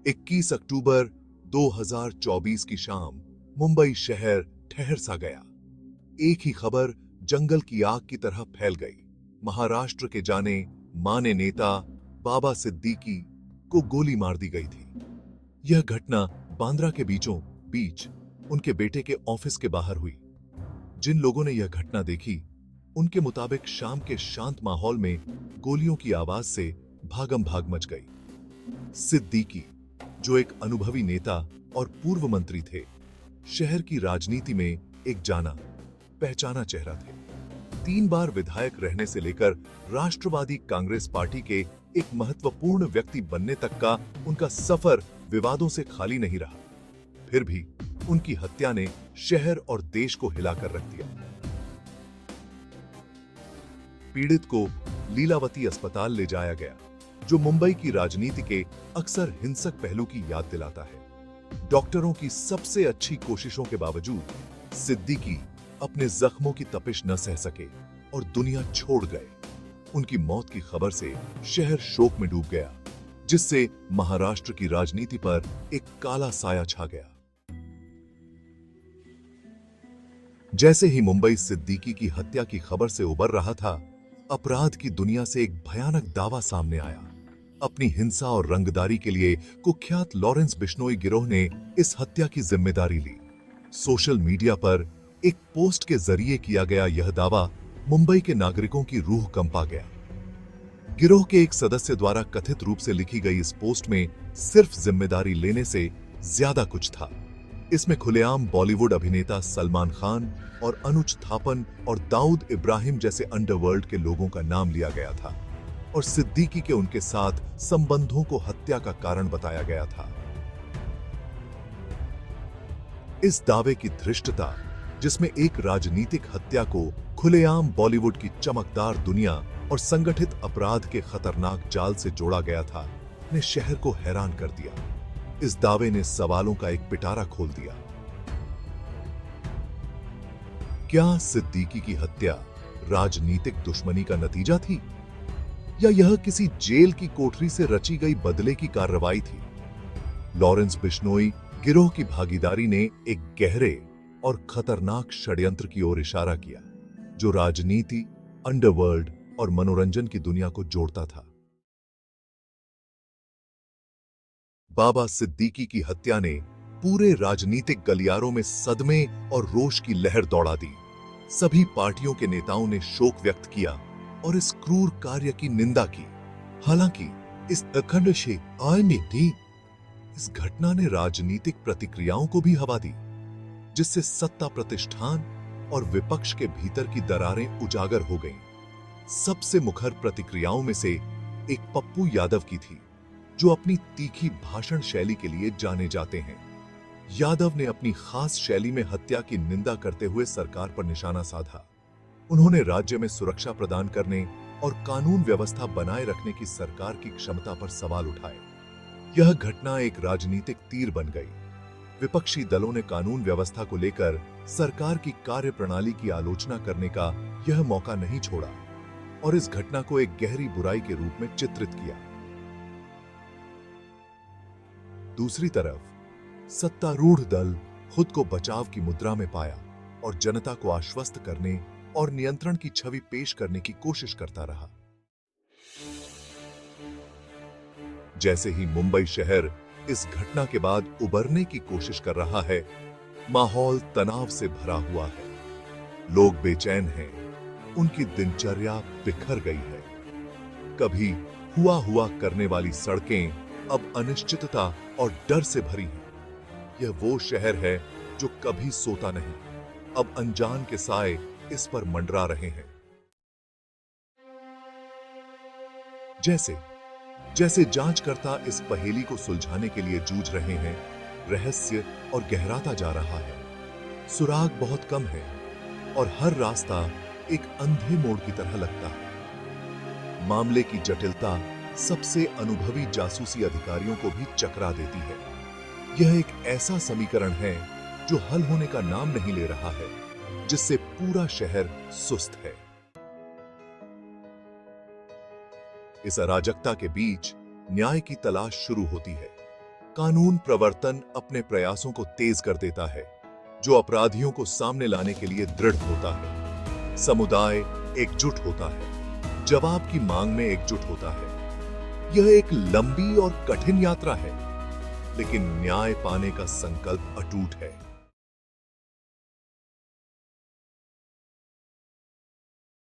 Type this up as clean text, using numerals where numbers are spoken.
21 अक्टूबर 2024 की शाम मुंबई शहर ठहर सा गया। एक ही खबर जंगल की आग की तरह फैल गई। महाराष्ट्र के जाने माने नेता बाबा सिद्दीकी को गोली मार दी गई थी। यह घटना बांद्रा के बीचों बीच उनके बेटे के ऑफिस के बाहर हुई। जिन लोगों ने यह घटना देखी, उनके मुताबिक शाम के शांत माहौल में गोलियों की आवाज से भागम भाग मच गई। सिद्दीकी, जो एक अनुभवी नेता और पूर्व मंत्री थे, शहर की राजनीति में एक जाना पहचाना चेहरा थे। 3 बार विधायक रहने से लेकर राष्ट्रवादी कांग्रेस पार्टी के एक महत्वपूर्ण व्यक्ति बनने तक का उनका सफर विवादों से खाली नहीं रहा। फिर भी उनकी हत्या ने शहर और देश को हिलाकर रख दिया। पीड़ित को लीलावती अस्पताल ले जाया गया, जो मुंबई की राजनीति के अक्सर हिंसक पहलू की याद दिलाता है। डॉक्टरों की सबसे अच्छी कोशिशों के बावजूद सिद्दीकी अपने जख्मों की तपिश न सह सके और दुनिया छोड़ गए। उनकी मौत की खबर से शहर शोक में डूब गया, जिससे महाराष्ट्र की राजनीति पर एक काला साया छा गया। जैसे ही मुंबई सिद्दीकी की हत्या की खबर से उबर रहा था, अपराध की दुनिया से एक भयानक दावा सामने आया। अपनी हिंसा और रंगदारी के लिए कुख्यात लॉरेंस बिश्नोई गिरोह ने इस हत्या की जिम्मेदारी ली। सोशल मीडिया पर एक पोस्ट के जरिए किया गया यह दावा मुंबई के नागरिकों की रूह कंपा गया। गिरोह के एक सदस्य द्वारा कथित रूप से लिखी गई इस पोस्ट में सिर्फ जिम्मेदारी लेने से ज्यादा कुछ था। इसमें खुलेआम बॉलीवुड अभिनेता सलमान खान और अनुज थापन और दाऊद इब्राहिम जैसे अंडरवर्ल्ड के लोगों का नाम लिया गया था और सिद्दीकी के उनके साथ संबंधों को हत्या का कारण बताया गया था। इस दावे की धृष्टता, जिसमें एक राजनीतिक हत्या को खुलेआम बॉलीवुड की चमकदार दुनिया और संगठित अपराध के खतरनाक जाल से जोड़ा गया था, ने शहर को हैरान कर दिया। इस दावे ने सवालों का एक पिटारा खोल दिया। क्या सिद्दीकी की हत्या राजनीतिक दुश्मनी का नतीजा थी, या यह किसी जेल की कोठरी से रची गई बदले की कार्रवाई थी? लॉरेंस बिश्नोई गिरोह की भागीदारी ने एक गहरे और खतरनाक षड्यंत्र की ओर इशारा किया, जो राजनीति, अंडरवर्ल्ड और मनोरंजन की दुनिया को जोड़ता था। बाबा सिद्दीकी की हत्या ने पूरे राजनीतिक गलियारों में सदमे और रोष की लहर दौड़ा दी। सभी पार्टियों के नेताओं ने शोक व्यक्त किया और इस क्रूर कार्य की निंदा की। हालांकि इस अखंड से आय में थी, इस घटना ने राजनीतिक प्रतिक्रियाओं को भी हवा दी, जिससे सत्ता प्रतिष्ठान और विपक्ष के भीतर की दरारें उजागर हो गईं। सबसे मुखर प्रतिक्रियाओं में से एक पप्पू यादव की थी, जो अपनी तीखी भाषण शैली के लिए जाने जाते हैं। यादव ने अपनी खास शैली में हत्या की निंदा करते हुए सरकार पर निशाना साधा। उन्होंने राज्य में सुरक्षा प्रदान करने और कानून व्यवस्था बनाए रखने की सरकार की क्षमता पर सवाल उठाए। यह घटना एक राजनीतिक तीर बन गई। विपक्षी दलों ने कानून व्यवस्था को लेकर सरकार की कार्यप्रणाली की आलोचना करने का यह मौका नहीं छोड़ा और इस घटना को एक गहरी बुराई के रूप में चित्रित किया। दूसरी तरफ सत्तारूढ़ दल खुद को बचाव की मुद्रा में पाया और जनता को आश्वस्त करने और नियंत्रण की छवि पेश करने की कोशिश करता रहा। जैसे ही मुंबई शहर इस घटना के बाद उबरने की कोशिश कर रहा है, माहौल तनाव से भरा हुआ है। लोग बेचैन हैं, उनकी दिनचर्या बिखर गई है। कभी हुआ करने वाली सड़कें अब अनिश्चितता और डर से भरी हैं। यह वो शहर है जो कभी सोता नहीं, अब अनजान के साए इस पर मंडरा रहे हैं। जैसे जैसे जांचकर्ता इस पहेली को सुलझाने के लिए जूझ रहे हैं, रहस्य और गहराता जा रहा है। सुराग बहुत कम है और हर रास्ता एक अंधे मोड़ की तरह लगता है। मामले की जटिलता सबसे अनुभवी जासूसी अधिकारियों को भी चकरा देती है। यह एक ऐसा समीकरण है जो हल होने का नाम नहीं ले रहा है, जिससे पूरा शहर सुस्त है। इस अराजकता के बीच न्याय की तलाश शुरू होती है। कानून प्रवर्तन अपने प्रयासों को तेज कर देता है, जो अपराधियों को सामने लाने के लिए दृढ़ होता है। समुदाय एकजुट होता है, जवाब की मांग में एकजुट होता है। यह एक लंबी और कठिन यात्रा है, लेकिन न्याय पाने का संकल्प अटूट है।